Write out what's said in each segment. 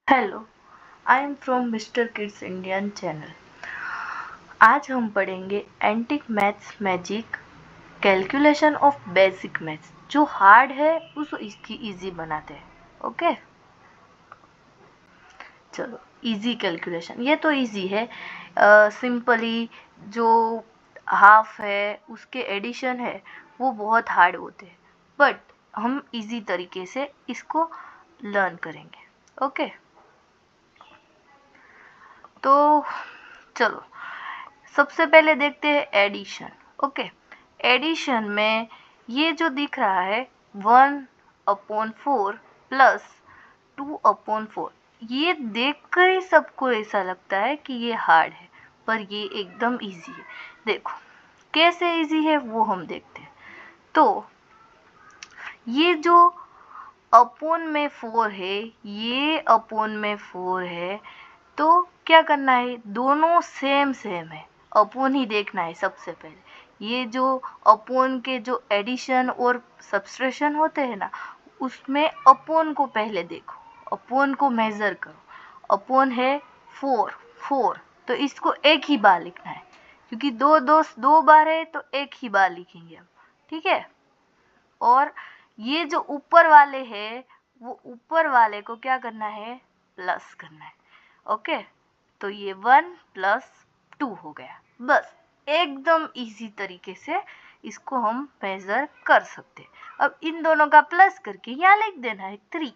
Hello, I am from mister kids Indian channel. आज हम पढ़ेंगे antique maths magic calculation of basic maths. जो hard है उसको इसकी इजी बनाते हैं। ओके, चलो इजी कैलकुलेशन। ये तो इजी है। सिंपली जो हाफ है उसके एडिशन है वो बहुत हार्ड होते हैं, बट हम इजी तरीके से इसको लर्न करेंगे। ओके, तो चलो सबसे पहले देखते हैं एडिशन। ओके, एडिशन में ये जो दिख रहा है 1/4 प्लस 2/4, ये देखकर ही सबको ऐसा लगता है कि ये हार्ड है, पर ये एकदम इजी है। देखो कैसे इजी है वो हम देखते हैं। तो ये जो अपोन में 4 है, ये अपोन में 4 है, तो क्या करना है, दोनों सेम सेम है, अपोन ही देखना है सबसे पहले। ये जो अपोन के जो एडिशन और सब्सट्रैक्शन होते हैं ना, उसमें अपोन को पहले देखो, अपोन को मेजर करो। अपोन है 4 4, तो इसको एक ही बार लिखना है, क्योंकि दो बार है तो एक ही बार लिखेंगे हम। ठीक है, और ये जो ऊपर वाले हैं वो ऊपर वाले को क्या करना है, प्लस करना है। ओके, तो ये 1 प्लस 2 हो गया। बस एकदम इजी तरीके से इसको हम मेजर कर सकते हैं। अब इन दोनों का प्लस करके यहाँ लिख देना है 3।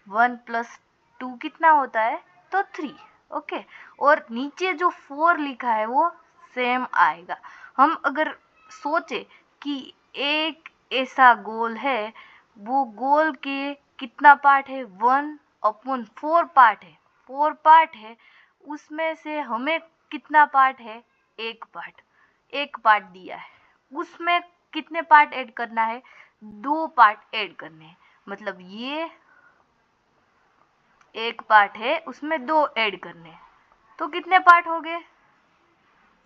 1 प्लस 2 कितना होता है, तो 3। ओके, और नीचे जो 4 लिखा है वो सेम आएगा। हम अगर सोचे कि एक ऐसा गोल है, वो गोल के कितना पार्ट है, 1/4 पार्ट है, 4 पार्ट है, उसमें से हमें कितना पार्ट है, एक पार्ट। एक पार्ट दिया है, उसमें कितने पार्ट ऐड करना है, 2 पार्ट ऐड करने हैं। मतलब ये एक पार्ट है, उसमें 2 ऐड करने हैं, तो कितने पार्ट हो गए,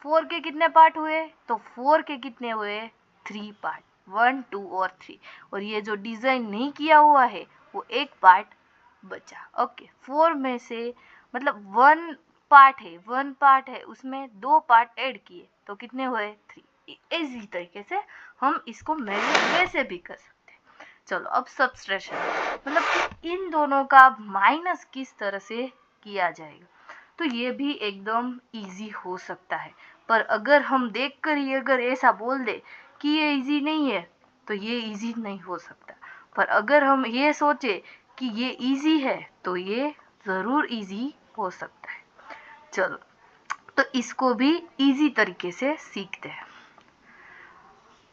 4 के कितने पार्ट हुए, तो 4 के कितने हुए, 3 पार्ट, 1 2 और 3। और ये जो डिजाइन नहीं किया हुआ है वो एक पार्ट बचा। ओके, 4 में से मतलब 1 पार्ट है, उसमें 2 पार्ट ऐड किए तो कितने हुए, 3। इसी तरीके से हम इसको मेजर वैसे भी कर सकते हैं। चलो अब सब्सट्रैक्शन, मतलब कि इन दोनों का माइनस किस तरह से किया जाएगा, तो ये भी एकदम इजी हो सकता है। पर अगर हम देखकर ही अगर ऐसा बोल दे कि ये इजी नहीं है, तो ये इजी नहीं हो सकता। पर अगर हम ये सोचे कि ये इजी है, तो ये ज़रूर इजी हो सकता है। चलो, तो इसको भी इजी तरीके से सीखते हैं।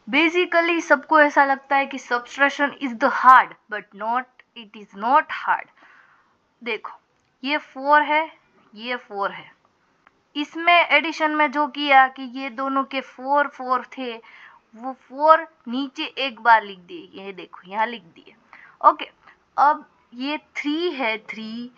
बेसिकली सबको ऐसा लगता है कि subtraction is the hard, but not, it is not hard. देखो ये 4 है, ये 4 है, इसमें एडिशन में जो किया कि ये दोनों के 4 4 थे, वो 4 नीचे एक बार लिख दिए, ये देखो यहाँ लिख दिए। ओके, अब ये 3 है, 3,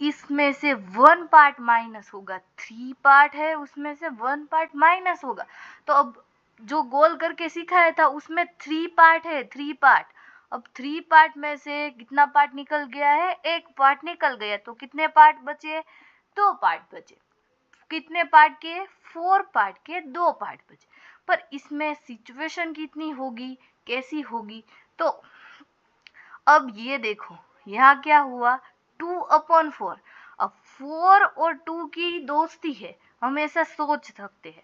इसमें से 1 पार्ट माइनस होगा, 3 पार्ट है उसमें से 1 पार्ट माइनस होगा। तो अब जो गोल करके सिखाया था उसमें 3 पार्ट है, 3 पार्ट। अब 3 पार्ट में से कितना पार्ट निकल गया है, एक पार्ट निकल गया, तो कितने पार्ट बचे, 2 पार्ट बचे। कितने पार्ट के, 4 पार्ट के 2 पार्ट बचे। पर इसमें सिचुएशन कितनी होगी, कैसी होगी, तो अब ये देखो यहाँ क्या हुआ, 2/4। अब 4 और 2 की दोस्ती है, हम ऐसा सोच सकते हैं।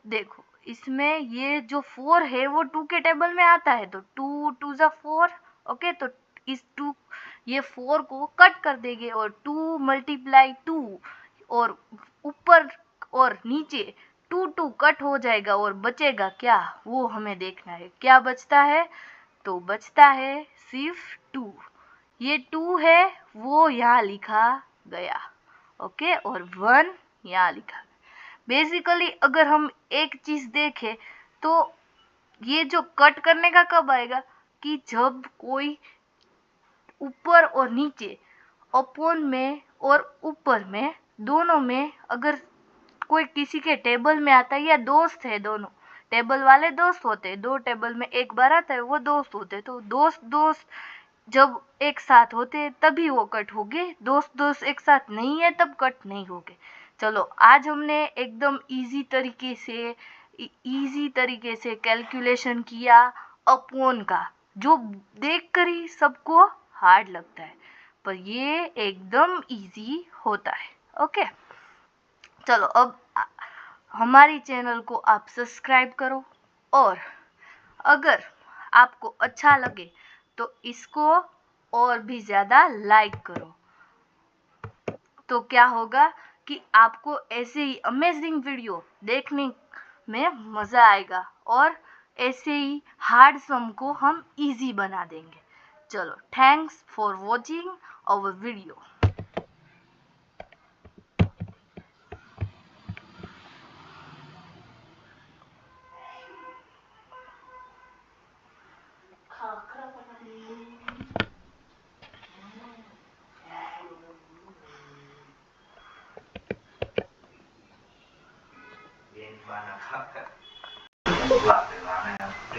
देखो इसमें ये जो 4 है वो 2 के टेबल में आता है, तो 2 2 जा 4। ओके, तो इस 2 ये 4 को कट कर देंगे, और 2 मल्टीप्लाई 2, और ऊपर और नीचे 2 2 कट हो जाएगा, और बचेगा क्या, वो हमें देखना है। क्या बचता है, तो बचता है सिर्फ 2। ये 2 है वो यहाँ लिखा गया। ओके, और 1 यहाँ लिखा गया। बेसिकली अगर हम एक चीज देखें, तो ये जो कट करने का कब आएगा, कि जब कोई ऊपर और नीचे, अपोन में और ऊपर में, दोनों में अगर कोई किसी के टेबल में आता है, या दोस्त है, दोनों टेबल वाले दोस्त होते हैं, 2 टेबल में एक बार आता है, वो दोस्त होते हैं, तो दोस्त दोस्त जब एक साथ होते तभी वो कट होंगे, दोस्त दोस्त एक साथ नहीं है तब कट नहीं होंगे। चलो आज हमने एकदम इजी तरीके से कैलकुलेशन किया अपॉन का, जो देख कर ही सबको हार्ड लगता है पर ये एकदम इजी होता है। ओके, चलो अब हमारी चैनल को आप सब्सक्राइब करो और अगर आपको अच्छा लगे तो इसको और भी ज़्यादा लाइक करो। तो क्या होगा कि आपको ऐसे ही अमेजिंग वीडियो देखने में मज़ा आएगा और ऐसे ही हार्ड सम को हम इजी बना देंगे। चलो, thanks for watching our video.